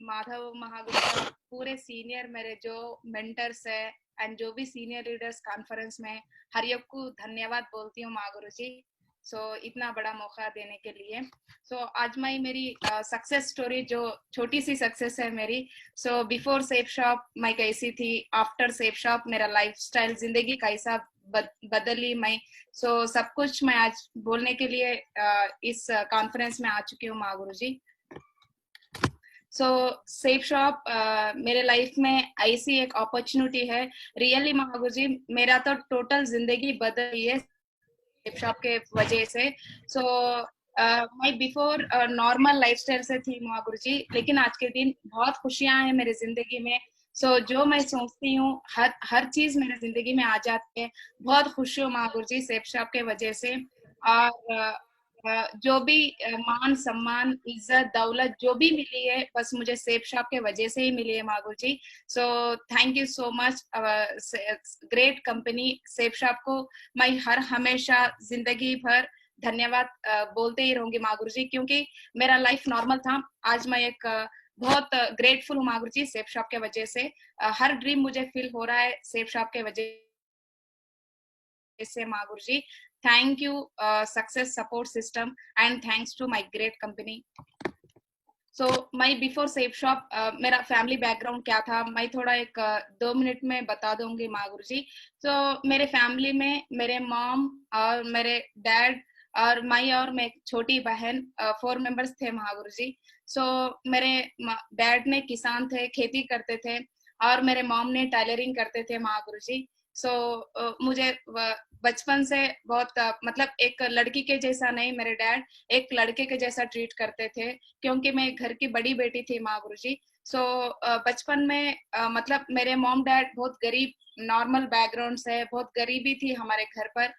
माधव महागुरु का पूरे सीनियर मेरे जो मेंटर्स है एंड जो भी सीनियर लीडर्स कॉन्फ्रेंस में हर एक को धन्यवाद बोलती हूँ महागुरु जी। इतना बड़ा मौका देने के लिए। आज मेरी सक्सेस स्टोरी जो छोटी सी सक्सेस है मेरी। बिफोर सेफ शॉप मैं कैसी थी, आफ्टर सेफ शॉप मेरा लाइफस्टाइल जिंदगी कैसा बदली मैं। सब कुछ मैं आज बोलने के लिए इस कॉन्फ्रेंस में आ चुकी हूँ महागुरु जी। सेफ शॉप मेरे लाइफ में ऐसी एक अपॉर्चुनिटी है। रियली महागुरु जी, मेरा तो टोटल जिंदगी बदली है सेफ शॉप के वजह से। मैं बिफोर नॉर्मल लाइफस्टाइल से थी महागुरु जी, लेकिन आज के दिन बहुत खुशियां हैं मेरी जिंदगी में। जो मैं सोचती हूँ हर चीज मेरी जिंदगी में आ जाती है। बहुत खुश हूँ महागुरु जी सेफ शॉप के वजह से। और जो भी मान सम्मान इज्जत दौलत जो भी मिली है बस मुझे सेफ शॉप के वजह से ही मिली है Mahaguru ji. Thank you so much great company Safe Shop को मैं हर हमेशा जिंदगी भर धन्यवाद बोलते ही रहूंगी महागुरु जी, क्योंकि मेरा लाइफ नॉर्मल था। आज मैं एक बहुत ग्रेटफुल हूँ महागुरु जी सेफ शॉप के वजह से। हर ड्रीम मुझे फील हो रहा है सेफ शॉप के वजह से Mahaguru ji. Thank you success support system and thanks to my great company. मैं बिफोर सेफ शॉप मेरा फैमिली बैकग्राउंड क्या था मैं थोड़ा एक 2 मिनट में बता दूंगी महागुरु जी। मेरे फैमिली में मेरे मॉम और मेरे डैड और मैं एक छोटी बहन 4 मेंबर्स थे महागुरु जी। मेरे डैड ने किसान थे, खेती करते थे, और मेरे मॉम ने टेलरिंग करते थे महागुरु जी। मुझे बचपन से बहुत मतलब एक लड़की के जैसा नहीं, मेरे डैड एक लड़के के जैसा ट्रीट करते थे, क्योंकि मैं घर की बड़ी बेटी थी महागुरु जी। बचपन में मतलब मेरे मॉम डैड बहुत गरीब नॉर्मल बैकग्राउंड से, बहुत गरीबी थी हमारे घर पर।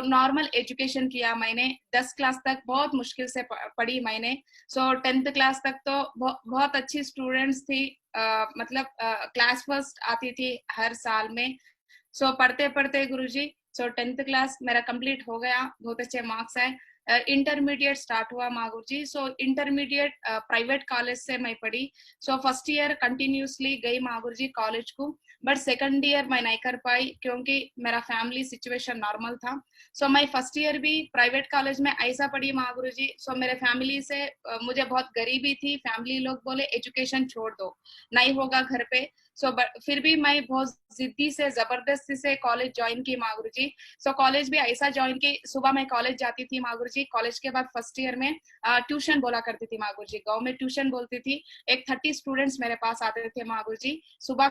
नॉर्मल एजुकेशन किया मैंने। 10 क्लास तक बहुत मुश्किल से पढ़ी मैंने। 10th क्लास तक तो बहुत अच्छी स्टूडेंट्स थी। मतलब क्लास फर्स्ट आती थी हर साल में। पढ़ते पढ़ते गुरुजी 10th क्लास मेरा कंप्लीट हो गया, बहुत अच्छे मार्क्स आए। इंटरमीडिएट स्टार्ट हुआ महागुरु जी। इंटरमीडिएट प्राइवेट कॉलेज से मैं पढ़ी। फर्स्ट ईयर कंटिन्यूसली गई महागुरु जी कॉलेज को, बट सेकंड ईयर मैं नहीं कर पाई क्योंकि मेरा फैमिली सिचुएशन नॉर्मल था। मैं फर्स्ट ईयर भी प्राइवेट कॉलेज में ऐसा पढ़ी महागुरु जी। मेरे फैमिली से मुझे बहुत गरीबी थी, फैमिली लोग बोले एजुकेशन छोड़ दो, नहीं होगा घर पे। फिर भी मैं बहुत जिद्दी से जबरदस्ती से कॉलेज ज्वाइन की महागुरु जी। कॉलेज भी ऐसा ज्वाइन की, सुबह मैं कॉलेज जाती थी महागुरु जी। कॉलेज के बाद फर्स्ट ईयर में ट्यूशन बोला करती थी महागुरु जी, गांव में ट्यूशन बोलती थी। एक 30 स्टूडेंट्स मेरे पास आते थे महागुरु जी। सुबह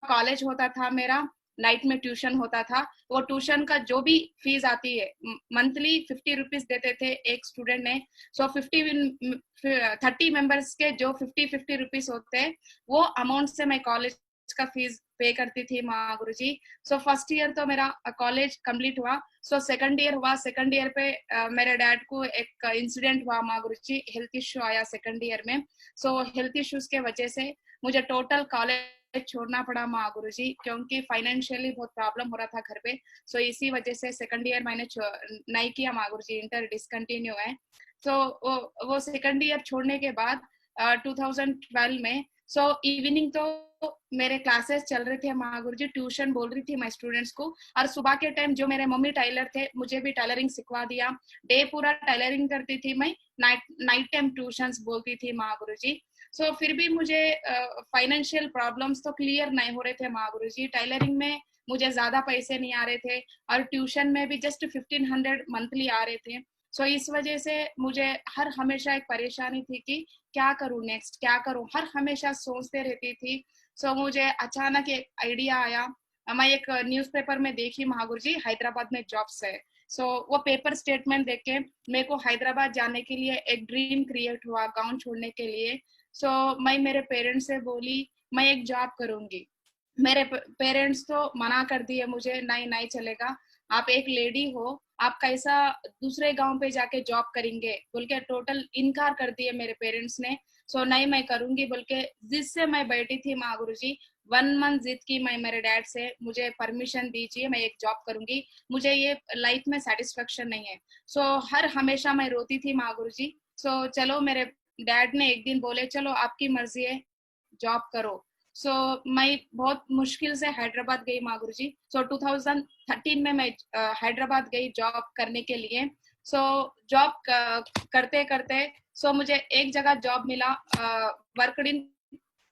कॉलेज होता था मेरा, नाइट में ट्यूशन होता था। वो ट्यूशन का जो भी फीस आती है मंथली 50 रुपीज देते थे एक स्टूडेंट ने। 30 मेंबर्स के जो 50 रुपीज होते हैं वो अमाउंट से मैं कॉलेज का फीस पे करती थी महागुरु जी। फर्स्ट ईयर तो मेरा कॉलेज कंप्लीट हुआ। सेकंड ईयर हुआ। सेकंड ईयर पे मेरे डैड को एक इंसिडेंट हुआ महागुरु जी, हेल्थ इश्यू आया सेकंड ईयर में। हेल्थ इश्यूज के वजह से मुझे टोटल कॉलेज छोड़ना पड़ा महागुरु जी, क्योंकि फाइनेंशियली बहुत प्रॉब्लम हो रहा था घर पे। इसी वजह से सेकंड ईयर मैंने नहीं किया महागुरु जी, इंटर डिसकंटिन्यू है। वो सेकंड ईयर छोड़ने के बाद 2012 में इवनिंग तो मेरे क्लासेस चल रहे थे महागुरु जी, ट्यूशन बोल रही थी मैं स्टूडेंट्स को। और सुबह के टाइम जो मेरे मम्मी टेलर थे मुझे भी टेलरिंग सिखवा दिया। डे पूरा टेलरिंग करती थी मैं, नाइट टाइम ट्यूशंस बोलती थी महागुरु जी। फिर भी मुझे फाइनेंशियल प्रॉब्लम्स तो क्लियर नहीं हो रहे थे महागुरु जी। टेलरिंग में मुझे ज्यादा पैसे नहीं आ रहे थे और ट्यूशन में भी जस्ट 1500 मंथली आ रहे थे। इस वजह से मुझे हर हमेशा एक परेशानी थी कि क्या करूं नेक्स्ट, क्या करूं, हर हमेशा सोचते रहती थी। मुझे अचानक एक आइडिया आया। मैं एक न्यूज़पेपर में देखी महागुरु जी हैदराबाद में जॉब्स है। वो पेपर स्टेटमेंट देख के मेरे को हैदराबाद जाने के लिए एक ड्रीम क्रिएट हुआ गांव छोड़ने के लिए। मैं मेरे पेरेंट्स से बोली मैं एक जॉब करूंगी। मेरे पेरेंट्स तो मना कर दिए मुझे, नहीं नहीं चलेगा, आप एक लेडी हो, आप कैसा दूसरे गांव पे जाके जॉब करेंगे बोल के टोटल इनकार कर दिए मेरे पेरेंट्स ने। नहीं मैं करूंगी बोल के जिससे मैं बैठी थी महागुरु जी 1 मंथ जिद की मैं मेरे डैड से, मुझे परमिशन दीजिए मैं एक जॉब करूंगी, मुझे ये लाइफ में सेटिस्फेक्शन नहीं है। हर हमेशा मैं रोती थी महागुरु जी। चलो मेरे डैड ने एक दिन बोले चलो आपकी मर्जी है, जॉब करो। सो मैं बहुत मुश्किल से हैदराबाद गई माँ गुरुजी। सो 2013 में मैं हैदराबाद गई जॉब करने के लिए। सो जॉब करते करते मुझे एक जगह जॉब मिला, worked in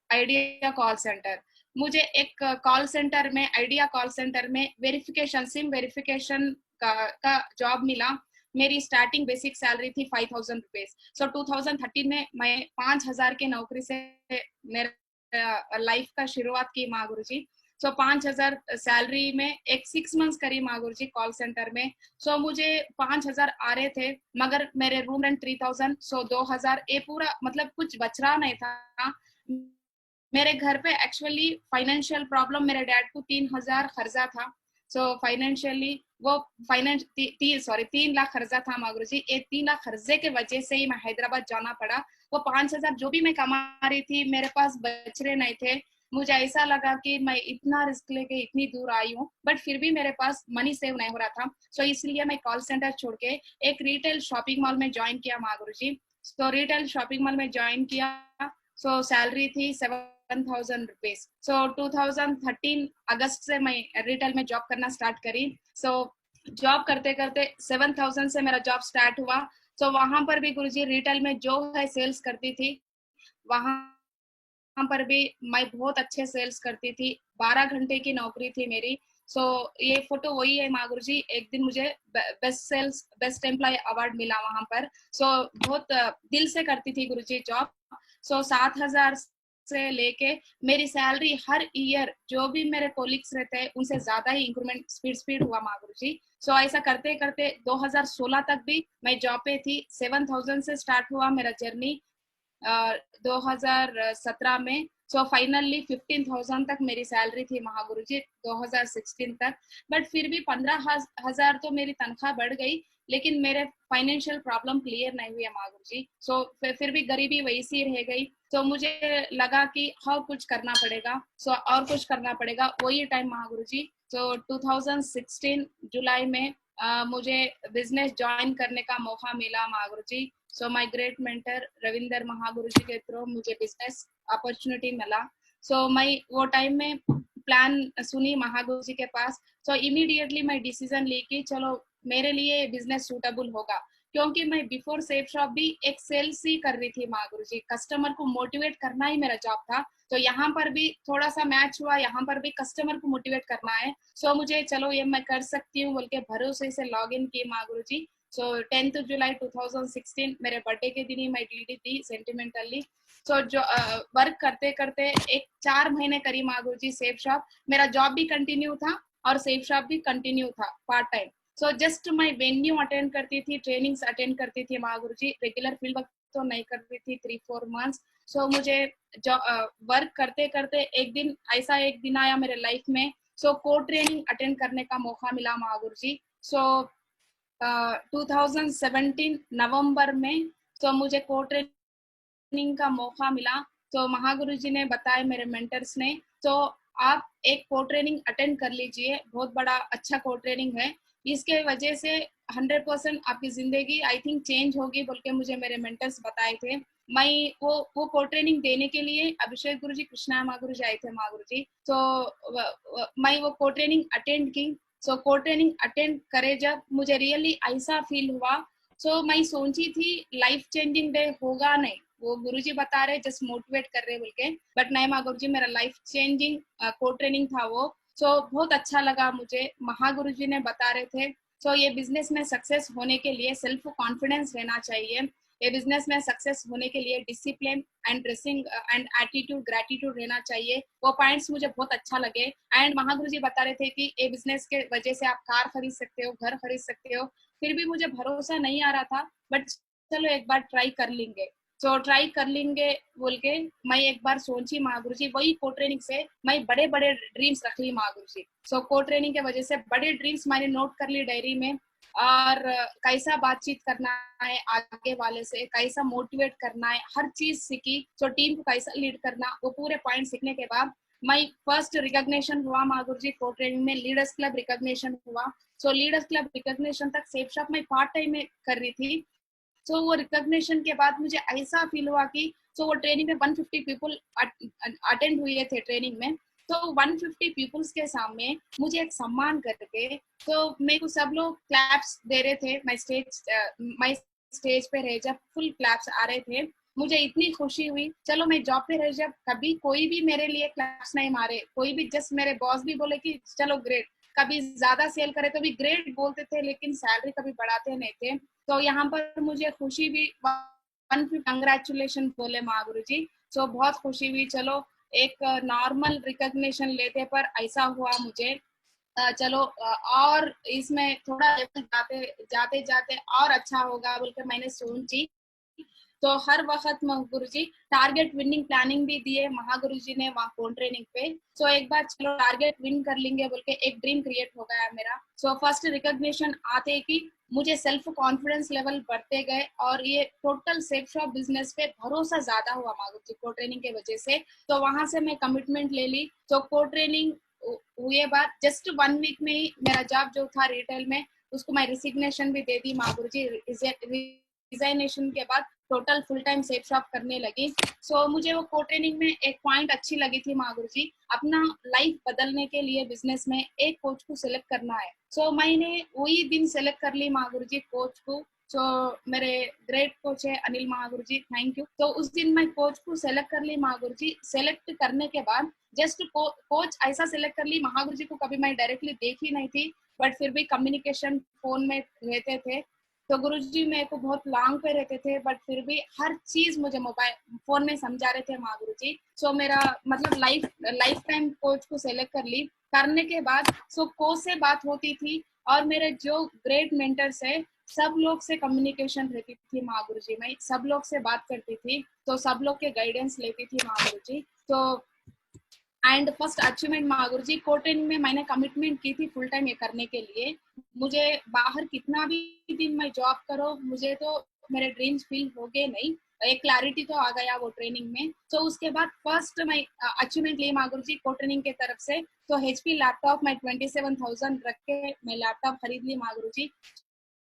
idea call centre. मुझे एक कॉल सेंटर में, आइडिया कॉल सेंटर में वेरिफिकेशन, सिम वेरिफिकेशन का जॉब मिला। मेरी स्टार्टिंग बेसिक सैलरी थी 5,000 रुपीज। सो 2013 में मैं 5,000 के नौकरी से मेरे लाइफ का शुरुआत की माँ गुरुजी। सो 5,000 सैलरी में एक 6 मंथ्स करी माँ गुरुजी कॉल सेंटर में। सो मुझे 5,000 आ रहे थे, मगर मेरे रूम रेंट 3,000, सो 2,000 ये पूरा मतलब कुछ बच रहा नहीं था। मेरे घर पे एक्चुअली फाइनेंशियल प्रॉब्लम, मेरे डैड को 3,000 खर्चा था। सो फाइनेंशियली वो फाइनेंस 3 लाख खर्चा था मागुरु जी। ये 3 लाख खर्चे के वजह से ही मैं हैदराबाद जाना पड़ा। वो 5,000 जो भी मैं कमा रही थी मेरे पास बच रहे नहीं थे। मुझे ऐसा लगा कि मैं इतना रिस्क लेके इतनी दूर आई हूँ, बट फिर भी मेरे पास मनी सेव नहीं हो रहा था। सो इसलिए मैं कॉल सेंटर छोड़ के एक रिटेल शॉपिंग मॉल में ज्वाइन किया मागुरु जी। सो रिटेल शॉपिंग मॉल में ज्वाइन किया। सो सैलरी थी 7,000 रुपीज। सो 2013 अगस्त से मैं रिटेल में जॉब करना स्टार्ट करी। सो जॉब करते करते 7,000 से मेरा जॉब स्टार्ट हुआ। सो वहां पर भी गुरुजी रिटेल में जो है सेल्स करती थी, वहां पर भी मैं बहुत अच्छे सेल्स करती थी। 12 घंटे की नौकरी थी मेरी। सो ये फोटो वही है माँ गुरुजी। एक दिन मुझे बेस्ट एम्प्लॉय अवार्ड मिला वहां पर। सो बहुत दिल से करती थी गुरुजी जॉब। सो 7,000 से लेके मेरी सैलरी हर ईयर जो भी मेरे कोलिग्स रहते हैं उनसे ज्यादा ही इंक्रीमेंट स्पीड हुआ माँ गुरुजी। सो ऐसा करते करते 2016 तक भी मैं जॉब पे थी। 7,000 से स्टार्ट हुआ मेरा जर्नी 2017 में। सो फाइनली 15,000 तक मेरी सैलरी थी महागुरु जी 2016 तक। बट फिर भी 15,000 तो मेरी तनख्वाह बढ़ गई, लेकिन मेरे फाइनेंशियल प्रॉब्लम क्लियर नहीं हुई महागुरु जी। सो फिर भी गरीबी वैसी रह गई। तो मुझे लगा कि हाँ कुछ करना पड़ेगा। सो और कुछ करना पड़ेगा, वही टाइम महागुरु जी। सो 2016 जुलाई में मुझे बिजनेस ज्वाइन करने का मौका मिला Mahaguru ji. So my great mentor Ravinder Mahaguru ji के थ्रू मुझे बिजनेस अपॉर्चुनिटी मिला। सो मैं वो टाइम में प्लान सुनी महागुरु जी के पास। सो इमीडिएटली मैं डिसीजन ली कि चलो मेरे लिए बिजनेस सूटेबल होगा, क्योंकि मैं बिफोर सेफ शॉप भी एक सेल्स ही कर रही थी महागुरु जी। कस्टमर को मोटिवेट करना ही मेरा जॉब था। तो यहाँ पर भी थोड़ा सा मैच हुआ, यहाँ पर भी कस्टमर को मोटिवेट करना है। सो मुझे चलो ये मैं कर सकती हूँ बोल के भरोसे से लॉग इन की महागुरु जी। सो 10th जुलाई 2016 मेरे बर्थडे के दिन ही मैं डीडी दी सेंटिमेंटली। सो जो वर्क करते करते एक 4 महीने करी मागुरु जी सेफ शॉप। मेरा जॉब भी कंटिन्यू था और सेफ शॉप भी कंटिन्यू था पार्ट टाइम। सो जस्ट मैं वेन्यू अटेंड करती थी, ट्रेनिंग्स अटेंड करती थी मागुरु जी। रेगुलर फील्ड वर्क तो नहीं करती थी 3-4 मंथ्स। सो मुझे वर्क करते करते एक दिन आया मेरे लाइफ में। सो कोर ट्रेनिंग अटेंड करने का मौका मिला मागुरु जी। सो 2017 नवंबर में मुझे कोर ट्रेनिंग का मौका मिला। तो महागुरु जी ने बताया, मेरे मेंटर्स ने, तो आप एक कोर ट्रेनिंग अटेंड कर लीजिए, बहुत बड़ा अच्छा कोर ट्रेनिंग है, इसके वजह से 100% आपकी जिंदगी आई थिंक चेंज होगी बोल के मुझे मेरे मेंटर्स बताए थे। मैं वो कोर ट्रेनिंग देने के लिए अभिषेक गुरु जी, कृष्णा महागुरु जी आए थे महागुरु जी। तो मैं वो कोर ट्रेनिंग अटेंड की। सो कोर ट्रेनिंग अटेंड करे जब मुझे रियली ऐसा फील हुआ। सो मैं सोची थी लाइफ चेंजिंग डे होगा नहीं, वो गुरुजी बता रहे जस्ट मोटिवेट कर रहे बोल के, बट नहीं माँ गुरुजी मेरा लाइफ चेंजिंग कोर ट्रेनिंग था वो। सो बहुत अच्छा लगा मुझे। महागुरुजी ने बता रहे थे सो ये बिजनेस में सक्सेस होने के लिए सेल्फ कॉन्फिडेंस रहना चाहिए, ये बिजनेस में सक्सेस होने के लिए discipline and dressing and attitude gratitude रहना चाहिए। वो पॉइंट्स मुझे बहुत अच्छा लगे। एंड महागुरु जी बता रहे थे कि ये बिजनेस के वजह से आप कार खरीद सकते हो, घर खरीद सकते हो। फिर भी मुझे भरोसा नहीं आ रहा था, बट चलो एक बार ट्राई कर लेंगे। सो ट्राई कर लेंगे बोल के मैं एक बार सोची महागुरु जी। वही को ट्रेनिंग से मैं बड़े बड़े ड्रीम्स रख ली महागुरु जी। सो को ट्रेनिंग के वजह से बड़े ड्रीम्स मैंने नोट कर ली डायरी में, और कैसा बातचीत करना है आगे वाले से, कैसा मोटिवेट करना है, हर चीज सीखी। सो टीम को कैसा लीड करना, वो पूरे पॉइंट सीखने के बाद मैं फर्स्ट रिकॉग्निशन हुआ मागुरु जी को ट्रेनिंग में, लीडर्स क्लब रिकॉग्निशन हुआ। सो लीडर्स क्लब रिकॉग्निशन तक सेफ शॉप में पार्ट टाइम में कर रही थी। सो वो रिकॉग्निशन के बाद मुझे ऐसा फील हुआ कि वो ट्रेनिंग में 150 पीपल अटेंड हुए थे ट्रेनिंग में, तो 150 पीपल्स के सामने मुझे एक सम्मान करके, तो मेरे को सब लोग क्लैप्स दे रहे थे। मैं स्टेज पे रहे जब फुल क्लैप्स आ रहे थे, मुझे इतनी खुशी हुई। चलो मैं जॉब पे रह जब कभी कोई भी मेरे लिए क्लैप्स नहीं मारे, कोई भी जस्ट मेरे बॉस भी बोले कि चलो ग्रेट, कभी ज्यादा सेल करे तो भी ग्रेट बोलते थे, लेकिन सैलरी कभी बढ़ाते नहीं थे। तो यहाँ पर मुझे खुशी भी, कंग्रेचुलेशन बोले महागुरु जी। सो बहुत खुशी हुई। चलो एक नॉर्मल रिकॉग्निशन लेते पर ऐसा हुआ मुझे। चलो और इसमें थोड़ा लेवल जाते जाते जाते और अच्छा होगा बोलकर मैंने सोची। तो हर वक्त गुरु जी टारगेट विनिंग प्लानिंग भी दिए महागुरु जी ने वहाँ फोन ट्रेनिंग पे। सो एक बार चलो टारगेट विन कर लेंगे बोल के एक ड्रीम क्रिएट हो गया मेरा। सो फर्स्ट रिकॉग्निशन आते कि मुझे सेल्फ कॉन्फिडेंस लेवल बढ़ते गए और ये टोटल सेफ शॉप बिजनेस पे भरोसा ज्यादा हुआ महागुरु जी को ट्रेनिंग के वजह से। तो वहां से मैं कमिटमेंट ले ली। तो को ट्रेनिंग हुए बाद जस्ट 1 वीक में ही मेरा जॉब जो था रिटेल में, उसको मैं रिसिग्नेशन भी दे दी महागुरु जी। रिजाइनेशन के बाद total full time safe shop करने लगी। सो मुझे वो को ट्रेनिंग में एक पॉइंट अच्छी लगी थी महागुरु जी, अपना लाइफ बदलने के लिए बिजनेस में एक कोच को सिलेक्ट करना है। सो मैंने वही दिन सिलेक्ट कर ली महागुरु जी कोच को। सो मेरे ग्रेट कोच है अनिल महागुरु जी, थैंक यू। तो उस दिन मैं कोच को सेलेक्ट कर ली महागुरु जी। सेलेक्ट करने के बाद जस्ट कोच ऐसा सिलेक्ट कर ली, महागुरु जी को कभी मैं डायरेक्टली देखी नहीं थी, बट फिर भी कम्युनिकेशन फोन में रहते थे। तो गुरुजी मेरे को बहुत लॉन्ग पे रहते थे, बट फिर भी हर चीज मुझे मोबाइल फोन में समझा रहे थे माँ गुरुजी। सो मेरा मतलब लाइफ टाइम कोच को सेलेक्ट कर ली। करने के बाद कोच से बात होती थी और मेरे जो ग्रेट मेंटर्स है सब लोग से कम्युनिकेशन रहती थी माँ गुरुजी। मैं सब लोग से बात करती थी, तो सब लोग के गाइडेंस लेती थी माँ गुरुजी। तो एंड फर्स्ट अचीवमेंट महागुरु जी को ट्रेनिंग में मैंने कमिटमेंट की थी फुल टाइम ये करने के लिए। मुझे बाहर कितना भी दिन मैं जॉब करो, मुझे तो मेरे ड्रीम्स फील हो गए नहीं, एक क्लैरिटी तो आ गया वो ट्रेनिंग में। तो उसके बाद फर्स्ट मैं अचीवमेंट ली महागुरु जी को ट्रेनिंग के तरफ से। तो HP लैपटॉप मैं 27,000 रख के मैं लैपटॉप खरीद ली महागुरु जी।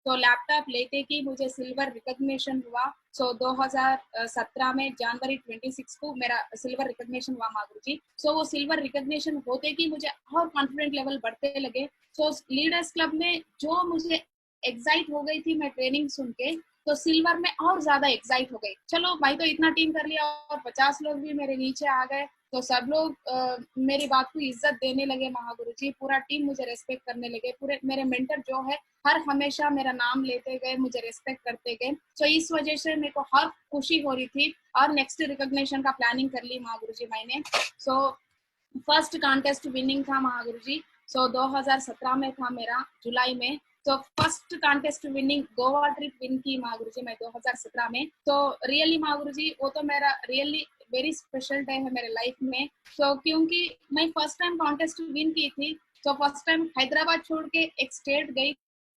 तो लैपटॉप लेते कि मुझे सिल्वर रिकॉग्निशन हुआ। 2017 में जनवरी 26 को मेरा सिल्वर रिकॉग्निशन हुआ महागुरु जी। वो सिल्वर रिकॉग्निशन होते कि मुझे और कॉन्फिडेंट लेवल बढ़ते लगे। लीडर्स क्लब में जो मुझे एक्साइट हो गई थी मैं ट्रेनिंग सुन के, तो सिल्वर में और ज्यादा एक्साइट हो गई। चलो भाई तो इतना टीम कर लिया और 50 लोग भी मेरे नीचे आ गए। तो सब लोग मेरी बात को इज्जत देने लगे महागुरु जी। पूरा टीम मुझे रेस्पेक्ट करने लगे। पूरे मेरे मेंटर जो है हर हमेशा मेरा नाम लेते गए, मुझे रेस्पेक्ट करते गए। इस वजह से मेरे को हर खुशी हो रही थी और नेक्स्ट रिकॉग्निशन का प्लानिंग कर ली महागुरु जी मैंने। फर्स्ट कॉन्टेस्ट विनिंग था महागुरु जी। 2017 में था मेरा जुलाई में। तो first contest winning Goa trip win की महागुरु जी मैं 2017 में। तो रियली महागुरु जी वो तो मेरा रियली वेरी स्पेशल डे है मेरे लाइफ में। क्योंकि मैं फर्स्ट टाइम कॉन्टेस्ट विन की थी। तो फर्स्ट टाइम हैदराबाद छोड़ के एक स्टेट गई,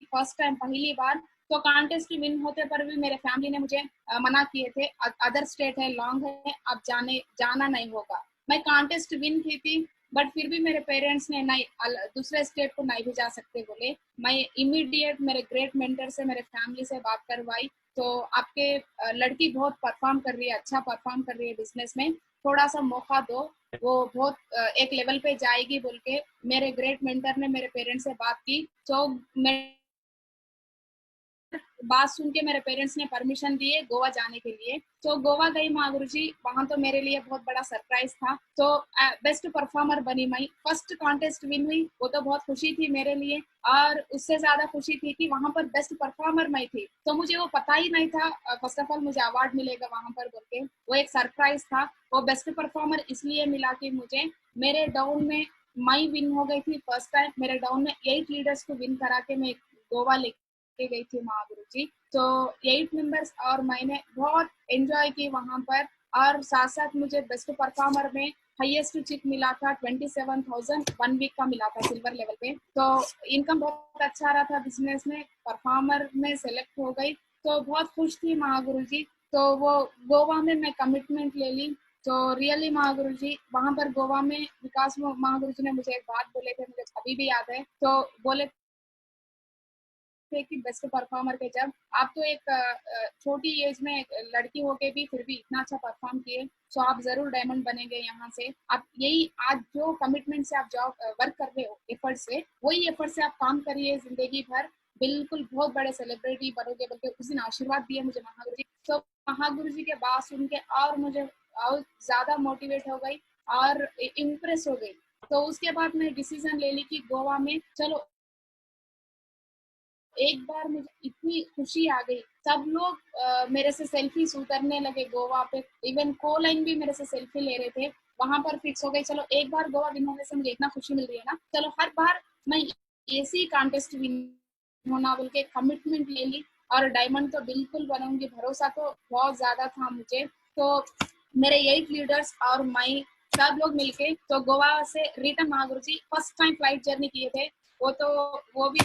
फर्स्ट टाइम पहली बार। तो कॉन्टेस्ट विन होते पर भी मेरे फैमिली ने मुझे मना किए थे, अदर स्टेट है, लॉन्ग है, अब जाना नहीं होगा। मैं कॉन्टेस्ट विन की थी, बट फिर भी मेरे पेरेंट्स ने नहीं, दूसरे स्टेट को नहीं भी जा सकते बोले। मैं इमीडिएट मेरे ग्रेट मेंटर से, मेरे फैमिली से बात करवाई। तो आपके लड़की बहुत परफॉर्म कर रही है, अच्छा परफॉर्म कर रही है बिजनेस में, थोड़ा सा मौका दो, वो बहुत एक लेवल पे जाएगी बोल के मेरे ग्रेट मेंटर ने मेरे पेरेंट्स से बात की। तो मैं बात सुन के मेरे पेरेंट्स ने परमिशन दिए गोवा जाने के लिए। तो गोवा गई महागुरु जी। वहां तो मेरे लिए बहुत बड़ा सरप्राइज था। तो बेस्ट परफॉर्मर बनी मैं, फर्स्ट कॉन्टेस्ट विन हुई, वो तो बहुत खुशी थी मेरे लिए। और उससे ज्यादा खुशी थी कि वहां पर बेस्ट परफॉर्मर मैं थी। तो मुझे वो पता ही नहीं था फर्स्ट ऑफ ऑल मुझे अवार्ड मिलेगा वहां पर बोल के, वो एक सरप्राइज था। वो बेस्ट परफॉर्मर इसलिए मिला कि मुझे मेरे डाउन में मैं विन हो गई थी फर्स्ट टाइम। मेरे डाउन में 8 लीडर्स को विन करा के मैं गोवा गई थी महागुरु जी। तो 8 मेंबर्स और मैंने बहुत एंजॉय की वहां पर। और साथ साथ मुझे बेस्ट परफॉर्मर में हाईएस्ट चिप मिला था 27,000 1 वीक का मिला था सिल्वर लेवल पे। तो इनकम बहुत अच्छा रहा था बिजनेस में, परफॉर्मर में सेलेक्ट हो गई। तो बहुत खुश थी महागुरु जी। तो वो गोवा में मैं कमिटमेंट ले ली। तो रियली महागुरु जी वहां पर गोवा में विकास महागुरु जी ने मुझे एक बात बोले थे, मुझे अभी भी याद है। तो बोले थे कि बेस्ट परफॉर्मर के, जब आप तो एक छोटी एज में एक लड़की होके भी फिर भी इतना अच्छा परफॉर्म किए, तो आप जरूर डायमंड बनेंगे यहाँ से। आप यही आज जो कमिटमेंट से आप जॉब वर्क कर रहे हो, एफर्ट से, वही एफर्ट से आप काम करिए जिंदगी भर, बिल्कुल बहुत बड़े सेलिब्रिटी बनोगे। बल्कि उस दिन आशीर्वाद दिए मुझे महागुरु जी, तो महागुरु जी के बात सुन के और मुझे और ज्यादा मोटिवेट हो गई और इम्प्रेस हो गई। तो उसके बाद मैं डिसीजन ले ली कि गोवा में चलो। एक बार मुझे इतनी खुशी आ गई, सब लोग मेरे से सेल्फी उतरने लगे गोवा पे, इवन को लाइन भी मेरे से सेल्फी ले रहे थे। वहां पर फिक्स हो गई, चलो एक बार गोवा विन होने से मुझे इतना खुशी मिल रही है ना, चलो हर बार मैं ऐसी कॉन्टेस्ट विन होना बोल के कमिटमेंट ले ली, और डायमंड तो बिल्कुल बनूंगी, भरोसा तो बहुत ज्यादा था मुझे। तो मेरे 8 लीडर्स और मैं सब लोग मिलके तो गोवा से रिटर्न महागुरु जी फर्स्ट टाइम फ्लाइट जर्नी किए थे। वो भी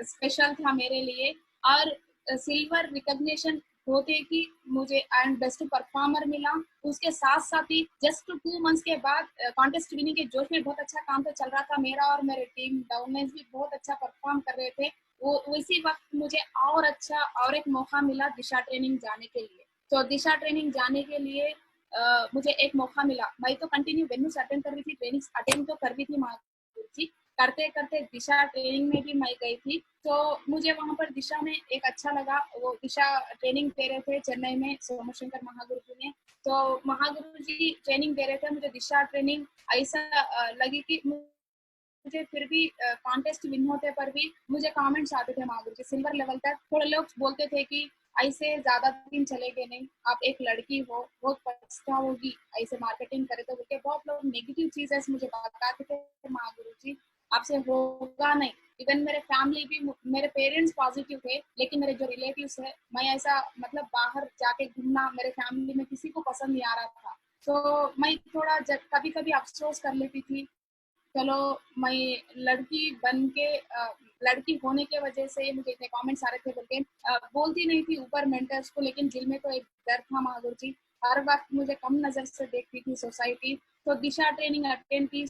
स्पेशल था मेरे लिए। और सिल्वर रिकॉग्निशन होते कि मुझे एंड बेस्ट परफॉर्मर मिला। उसके साथ साथ ही जस्ट 2 मंथ्स के बाद कॉन्टेस्ट विनिंग के जोश में बहुत अच्छा काम तो चल रहा था मेरा, और मेरे टीम डाउनलाइंस भी बहुत अच्छा परफॉर्म कर रहे थे। वो उसी वक्त मुझे और अच्छा और एक मौका मिला दिशा ट्रेनिंग जाने के लिए। तो दिशा ट्रेनिंग जाने के लिए मुझे एक मौका मिला। मैं तो कंटिन्यू वेन्यूज अटेंड कर रही थी, ट्रेनिंग अटेंड तो कर रही थी महागुरु जी, करते करते दिशा ट्रेनिंग में भी मैं गई थी। तो मुझे वहां पर दिशा में एक अच्छा लगा, वो दिशा ट्रेनिंग दे रहे थे चेन्नई में सोमशंकर महागुरु जी ने। तो महागुरु जी ट्रेनिंग दे रहे थे, मुझे दिशा ट्रेनिंग ऐसा लगी कि मुझे फिर भी कॉन्टेस्ट विन होते पर भी मुझे कमेंट्स आते थे महागुरु जी सिल्वर लेवल तक। थोड़े लोग बोलते थे कि ऐसे ज्यादा दिन चलेगे नहीं, आप एक लड़की हो, बहुत पछताओगी ऐसे मार्केटिंग करे तो, बोलते बहुत लोग नेगेटिव चीजें मुझे बताते थे महागुरु जी, आपसे होगा नहीं। इवन मेरे फैमिली भी, मेरे पेरेंट्स पॉजिटिव थे, लेकिन मेरे जो रिलेटिव्स है, मैं ऐसा मतलब बाहर जाके घूमना मेरे फैमिली में किसी को पसंद नहीं आ रहा था। तो मैं थोड़ा कभी कभी अफसोस कर लेती थी, चलो मैं लड़की बन के लड़की होने के वजह से मुझे इतने कमेंट्स आ रहे थे बोल के बोलती नहीं थी ऊपर मेंटर्स को, लेकिन दिल में तो एक डर था महागुरु जी। हर वक्त मुझे कम नजर से देखती थी सोसाइटी। तो दिशा ट्रेनिंग अटेंड की,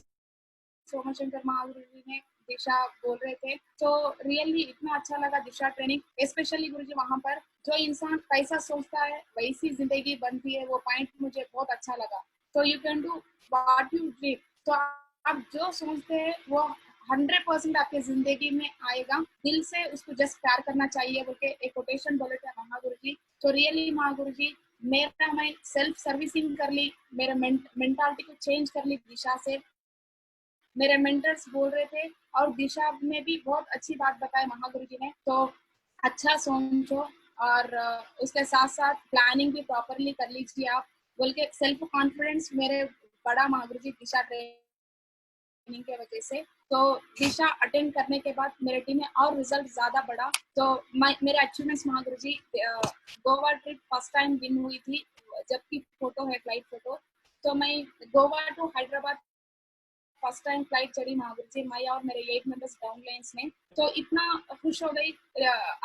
सोमशंकर महागुरु जी ने दिशा बोल रहे थे, तो रियली इतना अच्छा लगा दिशा ट्रेनिंग। स्पेशली गुरु जी वहां पर जो इंसान कैसा सोचता है वैसी जिंदगी बनती है, वो पॉइंट मुझे बहुत अच्छा लगा। तो you can do what you dream. तो आप जो सोचते हैं वो 100% आपके जिंदगी में आएगा। दिल से उसको जस्ट प्यार करना चाहिए बोल के एक कोटेशन बोले थे महागुरु जी। तो रियली महागुरु जी, मेरा मैं सेल्फ सर्विसिंग कर ली, मेरे मेंटालिटी को चेंज कर ली दिशा से। मेरे मेंटर्स बोल रहे थे और दिशा में भी बहुत अच्छी बात बताई महागुरु जी ने। तो अच्छा सोचो, और उसके साथ साथ प्लानिंग भी प्रॉपरली कर लीजिए आप बोल के सेल्फ कॉन्फिडेंस मेरे बड़ा महागुरु जी दिशा ट्रेनिंग के वजह से। तो दिशा अटेंड करने के बाद मेरे टीम में और रिजल्ट ज्यादा बढ़ा। तो मेरे achievements Mahaguru ji, Goa trip first time win हुई थी, जबकि फोटो है फ्लाइट फोटो। तो मैं Goa to Hyderabad first time flight चढ़ी महावीर जी, मैं और मेरे 8 मेंबर्स डाउन लाइन्स में। तो इतना खुश हो गई,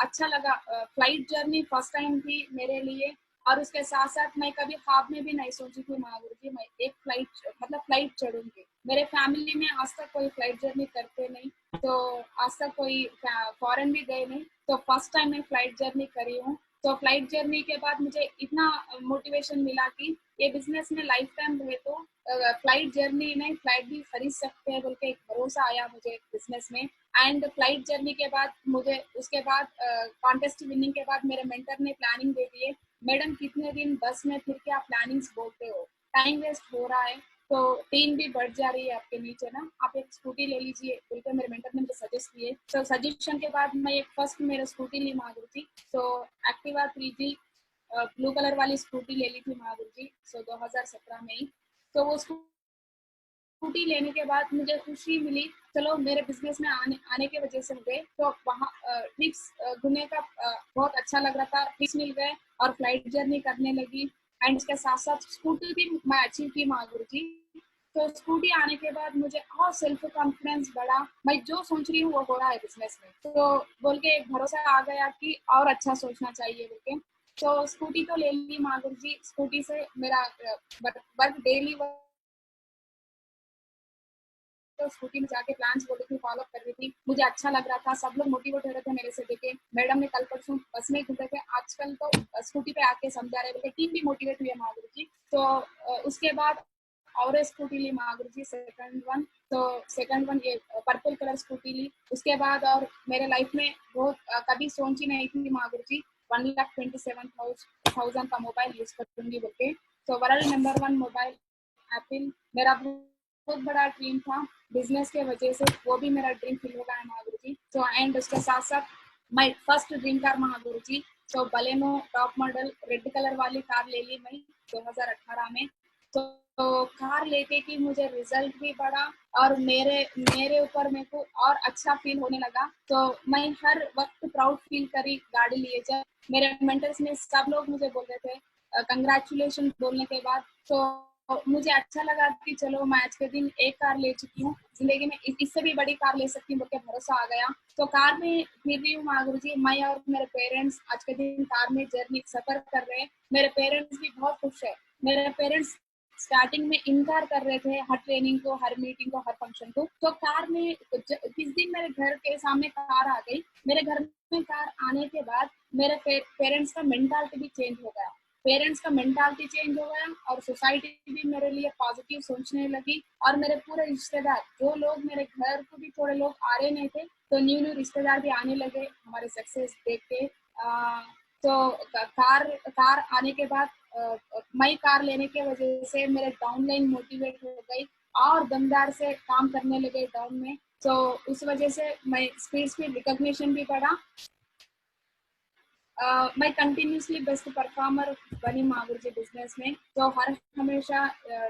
अच्छा लगा। फ्लाइट जर्नी फर्स्ट टाइम थी मेरे लिए, और उसके साथ साथ मैं कभी ख्वाब में भी नहीं सोची थी महावीर जी मैं एक फ्लाइट मतलब फ्लाइट चढ़ूंगी। मेरे फैमिली में आज तक कोई फ्लाइट जर्नी करते नहीं, तो आज तक कोई फॉरेन भी गए नहीं, तो फर्स्ट टाइम मैं फ्लाइट जर्नी करी हूँ। तो फ्लाइट जर्नी के बाद मुझे इतना मोटिवेशन मिला कि ये बिजनेस में लाइफ टाइम रहे तो फ्लाइट जर्नी में फ्लाइट भी खरीद सकते हैं बोल के एक भरोसा आया मुझे बिजनेस में। एंड फ्लाइट जर्नी के बाद मुझे उसके बाद कॉन्टेस्ट विनिंग के बाद मेरे मेंटर ने प्लानिंग दे दी है, मैडम कितने दिन बस में फिर के आप प्लानिंग्स बोलते हो, टाइम वेस्ट हो रहा है, तो टीम भी बढ़ जा रही है आपके नीचे ना, आप एक स्कूटी ले लीजिए बोल के मेरे मेंटर ने मुझे सजेस्ट किए। तो सजेशन के बाद मैं एक फर्स्ट मेरा स्कूटी ली महागुरु जी। तो एक्टिवा 3G ब्लू कलर वाली स्कूटी ले ली थी महागुरु जी, सो 2017 में ही। तो वो स्कूटी लेने के बाद मुझे खुशी मिली, चलो मेरे बिजनेस में आने के वजह से मुझे तो वहाँ ट्रिप्स घूमने का बहुत अच्छा लग रहा था, ट्रिप्स मिल गए और फ्लाइट जर्नी करने लगी। एंड उसके साथ साथ स्कूटी भी मैं अचीव की महागुरु जी। तो स्कूटी आने के बाद मुझे और सेल्फ कॉन्फिडेंस बढ़ा, मैं जो सोच रही हूँ वो हो रहा है बिजनेस में, तो बोल के एक भरोसा आ गया कि और अच्छा सोचना चाहिए बोल के। तो स्कूटी तो ले ली महागुरु जी, स्कूटी से मेरा वर्क डेली तो स्कूटी में जाके प्लान्स बोल रही थी, फॉलो कर रही थी, मुझे अच्छा लग रहा था, सब लोग मोटिवेट हो रहे थे मेरे से देखे। मैडम ने कल परसों बस में घूम रहे थे, आजकल तो स्कूटी पे आके समझा रहे थे, टीम भी मोटिवेट हुई है महागुरु जी। तो उसके बाद और स्कूटी ली महागुरु जी, सेकंड वन। तो सेकंड वन ये पर्पल कलर स्कूटी ली। उसके बाद और मेरे लाइफ में बहुत कभी सोची नहीं थी महागुरु जी 1,27,000 का मोबाइल यूज करूंगी बोल के। तो वर्ल्ड नंबर 1 मोबाइल एप्पल मेरा बहुत बड़ा ड्रीम था, बिजनेस के वजह से वो भी मेरा ड्रीम फिल हो गया है महागुरु जी। तो एंड उसके साथ साथ my first dream car Mahaguru जी, तो Baleno top model red colour वाली कार ले ली मैं 2018 में। तो कार लेके कि मुझे रिजल्ट भी बढ़ा और मेरे मेरे ऊपर मेरे को और अच्छा फील होने लगा। तो मैं हर वक्त प्राउड फील करी गाड़ी लिए जब मेरे मेंटर्स में सब लोग मुझे बोल रहे थे कंग्रेचुलेशन बोलने के बाद। तो मुझे अच्छा लगा कि चलो मैं आज के दिन एक कार ले चुकी हूँ, जिंदगी में इससे भी बड़ी कार ले सकती हूँ बोल के भरोसा आ गया। तो कार में फिर रही हूँ महागुरु जी, मैं और मेरे पेरेंट्स आज के दिन कार में जर्नी सफर कर रहे हैं। मेरे पेरेंट्स भी बहुत खुश है। मेरे पेरेंट्स स्टार्टिंग में इनकार कर रहे थे हर ट्रेनिंग को, हर मीटिंग को, हर फंक्शन को। तो कार में किस दिन मेरे घर के सामने कार आ गई, मेरे घर में कार आने के बाद मेरे पेरेंट्स का मेंटालिटी भी चेंज हो गया। पेरेंट्स का मेंटालिटी चेंज हो गया और सोसाइटी भी मेरे लिए पॉजिटिव सोचने लगी। और मेरे पूरे रिश्तेदार, जो लोग मेरे घर को भी थोड़े लोग आ रहे नहीं थे, तो न्यू न्यू रिश्तेदार भी आने लगे हमारे सक्सेस देख के। तो कार आने के बाद मैं कार लेने के वजह से मेरे डाउनलाइन मोटिवेट हो गई और दमदार से काम करने लगे डाउन में। तो उस वजह से मैं स्पीड रिकॉग्निशन भी बढ़ा। मैं कंटिन्यूसली बेस्ट परफॉर्मर बनी महागुरु जी बिजनेस में। तो हर हमेशा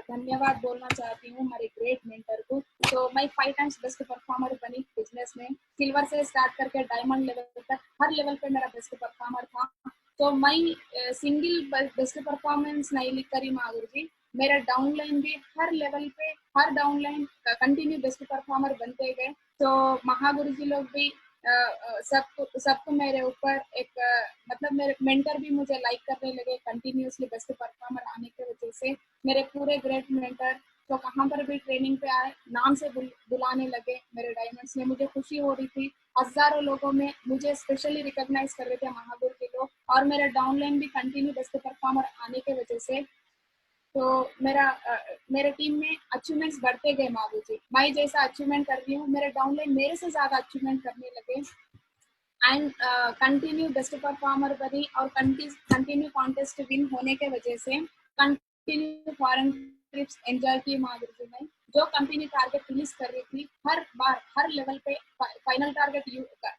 धन्यवाद बोलना चाहती हूँ हमारे ग्रेट मेंटर को। तो मैं 5 टाइम्स बेस्ट परफॉर्मर बनी बिजनेस में, सिल्वर से स्टार्ट करके डायमंड लेवल तक हर लेवल पे मेरा बेस्ट परफॉर्मर था। तो मैं सिंगल बेस्ट परफॉर्मेंस नहीं लिख करी महागुरु जी, मेरा डाउनलाइन भी हर लेवल पे हर डाउनलाइन कंटिन्यू बेस्ट परफॉर्मर बनते गए। तो महागुरु जी लोग भी सबको मेरे ऊपर एक मतलब मेरे मेंटर भी मुझे लाइक करने लगे कंटिन्यूसली बेस्ट परफॉर्मर आने की वजह से। मेरे पूरे ग्रेट मेंटर तो कहाँ पर भी ट्रेनिंग पे आए नाम से बुलाने लगे मेरे डायमंड्स में। मुझे खुशी हो रही थी, हजारों लोगों में मुझे स्पेशली रिकॉग्नाइज कर रहे थे महागुरु के लोग। और मेरा डाउनलाइन भी कंटिन्यू बेस्ट परफॉर्मर आने की वजह से तो मेरे टीम में अचीवमेंट्स बढ़ते गए महागुरु जी। मैं जैसा अचीवमेंट कर रही हूँ मेरे डाउनलाइन मेरे से ज्यादा अचीवमेंट करने लगे। एंड कंटिन्यू बेस्ट परफॉर्मर बनी और कंटिन्यू कॉन्टेस्ट विन होने के वजह से कंटिन्यू फॉरेन ट्रिप्स एंजॉय की महागुरु जी ने। जो कंपनी टारगेट रिलीज कर रही थी हर बार हर लेवल पे फाइनल टारगेट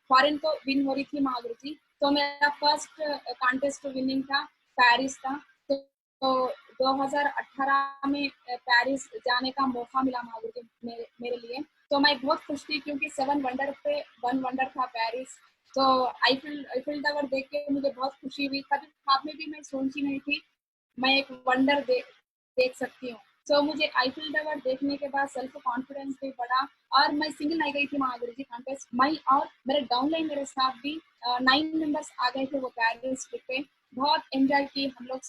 फॉरेन तो विन हो रही थी महागुरु जी। तो मेरा फर्स्ट कॉन्टेस्ट विनिंग था पेरिस था। तो 2018 में पेरिस जाने का मौका मिला महागुरु जी मेरे लिए। तो मैं बहुत खुश थी क्योंकि 7 वंडर पे 1 वंडर था पेरिस। तो आईफिल टावर देख के मुझे बहुत खुशी हुई, कभी ख्वाब में भी मैं सोची नहीं थी मैं एक वंडर देख सकती हूँ। तो मुझे आईफिल टावर देखने के बाद सेल्फ कॉन्फिडेंस भी बढ़ा और मैं सिंगल नहीं गई थी महागुरु जी कॉन्टेस्ट। मैं और मेरे डाउनलाइन मेरे साथ भी 9 मेंबर्स आ गए थे वो पेरिस ट्रिप पे। बहुत एंजॉय की हम लोग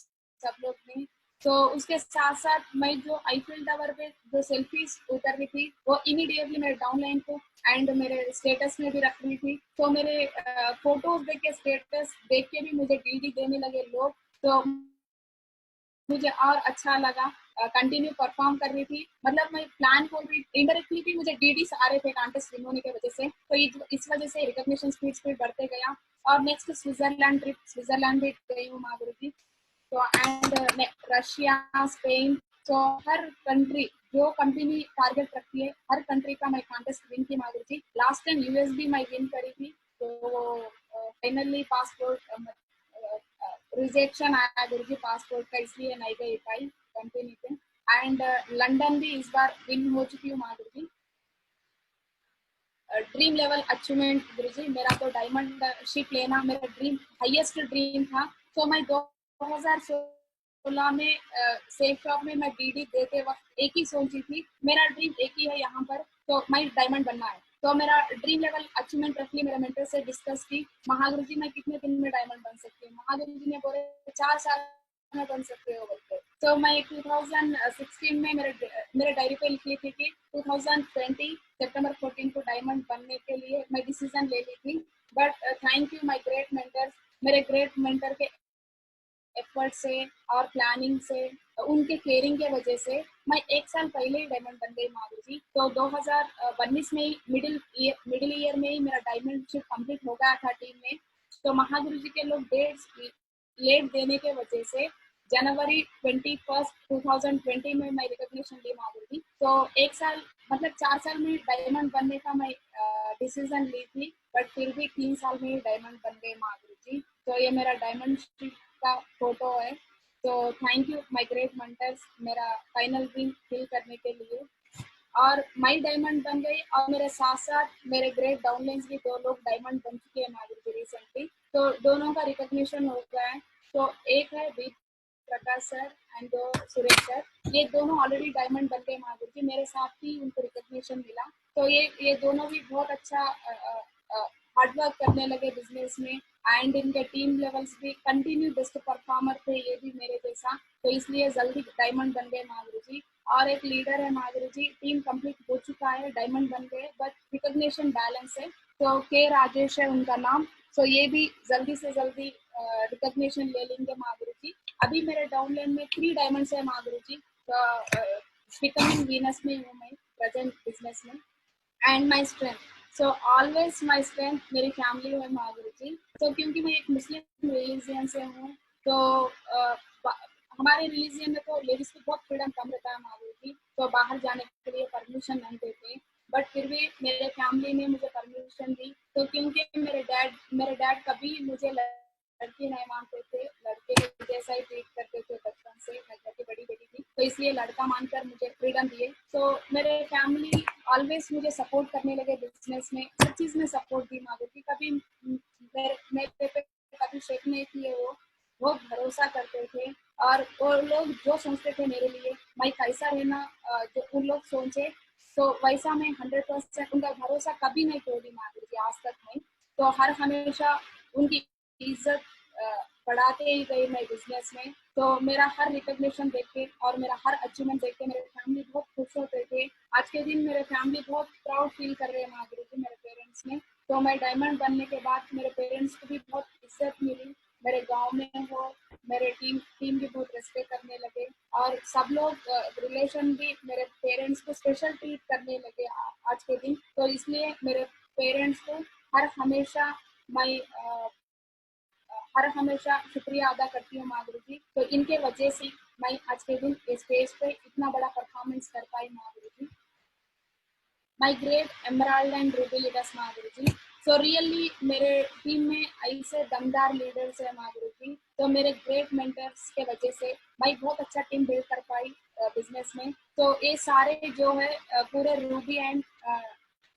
सब लोग ने। तो उसके साथ साथ मैं जो आईफिल टावर पे जो सेल्फीज उतर रही थी वो इमीडिएटली मेरे डाउनलाइन को एंड मेरे स्टेटस में भी रख रही थी। तो मेरे फोटोज देख के स्टेटस देख के भी मुझे डीडी देने लगे लोग। तो मुझे और अच्छा लगा, कंटिन्यू परफॉर्म कर रही थी। मतलब मैं प्लान को भी इनडायरेक्टली भी मुझे डीडी आ रहे थे कॉन्टेस्ट विन होने की वजह से। तो इस वजह से रिकॉग्निशन स्पीड बढ़ते गया। और नेक्स्ट स्विट्जरलैंड ट्रिप, स्विट्जरलैंड भी गई हूँ महागुरु जी। तो एंड रशिया, स्पेन, तो हर कंट्री जो कंपनी टारगेट रखती है हर कंट्री का मैं कॉन्टेस्ट विन की महागुरु जी। लास्ट टाइम यूएस भी मैं विन करी थी। तो फाइनली पासपोर्ट रिजेक्शन आया गुरु जी पासपोर्ट का, इसलिए नहीं गई पाई कंपनी पे। एंड लंदन भी इस बार विन हो चुकी हूँ महागुरु जी। ड्रीम लेवल अचीवमेंट गुरु जी, मेरा तो डायमंड शिप लेना मेरा ड्रीम हाईएस्ट ड्रीम था। तो मैं 2016 में सेफ शॉप में मैं डीडी देते वक्त एक ही सोची थी मेरा ड्रीम एक ही है यहाँ पर, तो मैं डायमंड बनना है। तो मेरा ड्रीम लेवल अचीवमेंट रख ली, मेरे मेंटर से डिस्कस की महागुरु जी मैं कितने दिन में डायमंड बन सकती हूँ। महागुरु जी ने बोले 4 साल में बन सकते हो बोलते। तो मैं 2016 में मेरे डायरी पे लिख ली थी कि 2020 सितंबर 14 को डायमंड बनने के लिए मैं डिसीजन ले ली थी। But thank you my great mentors, मेरे ग्रेट मेंटर के एफर्ट से और प्लानिंग से, उनके केयरिंग के वजह से मैं 1 साल पहले ही डायमंड बन गई माधुरी जी। तो 2019 में ही मिडिल ईयर में ही मेरा डायमंडशिप कंप्लीट हो गया था टीम में। तो महागुरु जी के लोग डेट्स लेट देने के वजह से जनवरी 21 2020 में मैं रिकॉग्निशन ली माधुरी जी। तो 1 साल मतलब 4 साल में डायमंड बनने का मैं डिसीजन ली थी, बट फिर भी 3 साल में ही डायमंड बन गए माधुरी जी। तो ये मेरा डायमंड का फोटो है। तो thank you my great mentors मेरा फाइनल ड्रीम फिल करने के लिए। और मैं डायमंड बन गई और मेरे साथ साथ मेरे ग्रेट डाउनलाइंस भी 2 लोग डायमंड बन चुके हैं माधुरी जी रिसेंटली। तो दोनों का रिकॉग्निशन हो गया है। तो एक है B Prakash sir and Suresh sir, ये दोनों ऑलरेडी डायमंड बन गए माधुरी जी, मेरे साथ ही उनको रिकॉग्निशन मिला। तो ये दोनों भी बहुत अच्छा हार्ड वर्क करने लगे बिजनेस में, एंड इनके टीम लेवल्स भी कंटिन्यू बेस्ट परफॉर्मर थे ये भी मेरे जैसा। तो इसलिए जल्दी डायमंड बन गए माधुरी जी। और एक लीडर है माधुरी जी, टीम कंप्लीट हो चुका है, डायमंड बन गए, बट रिकॉग्निशन बैलेंस है। तो के राजेश है उनका नाम। तो ये भी जल्दी से जल्दी रिकॉग्निशन ले लेंगे माधुरी जी। अभी मेरे डाउनलाइन में 3 डायमंड्स है माधुरी जी। तो बिकमिंग वीनस में हूँ मैं प्रेजेंट बिजनेस में। And my strength, so always my strength मेरी फैमिली है माधुरी जी। तो क्योंकि मैं एक मुस्लिम रिलीजियन से हूँ, तो हमारे रिलीजियन में तो लेडीज को बहुत फ्रीडम कम रहता है माधुरी जी, तो बाहर जाने के लिए परमिशन नहीं देते। बट फिर भी मेरे फैमिली ने मुझे परमिशन दी। तो क्योंकि मेरे डैड कभी मुझे लड़की नहीं मानते थे, लड़के के जैसा ही ट्रीट करते थे बचपन से, मैं घर की बड़ी बेटी थी, तो इसलिए लड़का मानकर मुझे फ्रीडम दिए। तो मेरे फैमिली ऑलवेज मुझे सपोर्ट करने लगे बिजनेस में, हर चीज में सपोर्ट दी माधुरी। कभी मेरे पे कभी शेक नहीं किए, वो बहुत भरोसा करते थे। और वो लोग जो सोचते थे मेरे लिए, मैं कैसा रहना जो उन लोग सोचे, तो वैसा मैं 100% उनका भरोसा कभी नहीं तोड़ी माधुरी जी, आज तक नहीं। तो हर हमेशा उनकी इज्जत बढ़ाते ही गई मैं बिजनेस में। तो मेरा हर रिकॉग्निशन देख के और मेरा हर अचीवमेंट देख के मेरे फैमिली बहुत खुश होते थे। आज के दिन मेरे फैमिली बहुत प्राउड फील कर रहे हैं माधुरी जी मेरे पेरेंट्स में। तो मैं डायमंड बनने के बाद मेरे पेरेंट्स को भी बहुत इज्जत मिली, मेरे गांव में हो, मेरे टीम भी बहुत रेस्पेक्ट करने लगे। और सब लोग रिलेशन भी मेरे पेरेंट्स को स्पेशल ट्रीट करने लगे आज के दिन। तो इसलिए मेरे पेरेंट्स को हर हमेशा मैं हर हमेशा शुक्रिया अदा करती हूँ माधुरी जी। तो इनके वजह से मैं आज के दिन स्टेज पे इतना बड़ा परफॉर्मेंस कर पाई Madhuri ji. My great emerald and ruby leaders Madhuri ji. So really मेरे टीम में ऐसे दमदार लीडर्स है माधुरी जी। तो मेरे ग्रेट मेंटर्स के वजह से मैं बहुत अच्छा टीम बिल्ड कर पाई बिजनेस में। तो ये सारे जो है पूरे रूबी एंड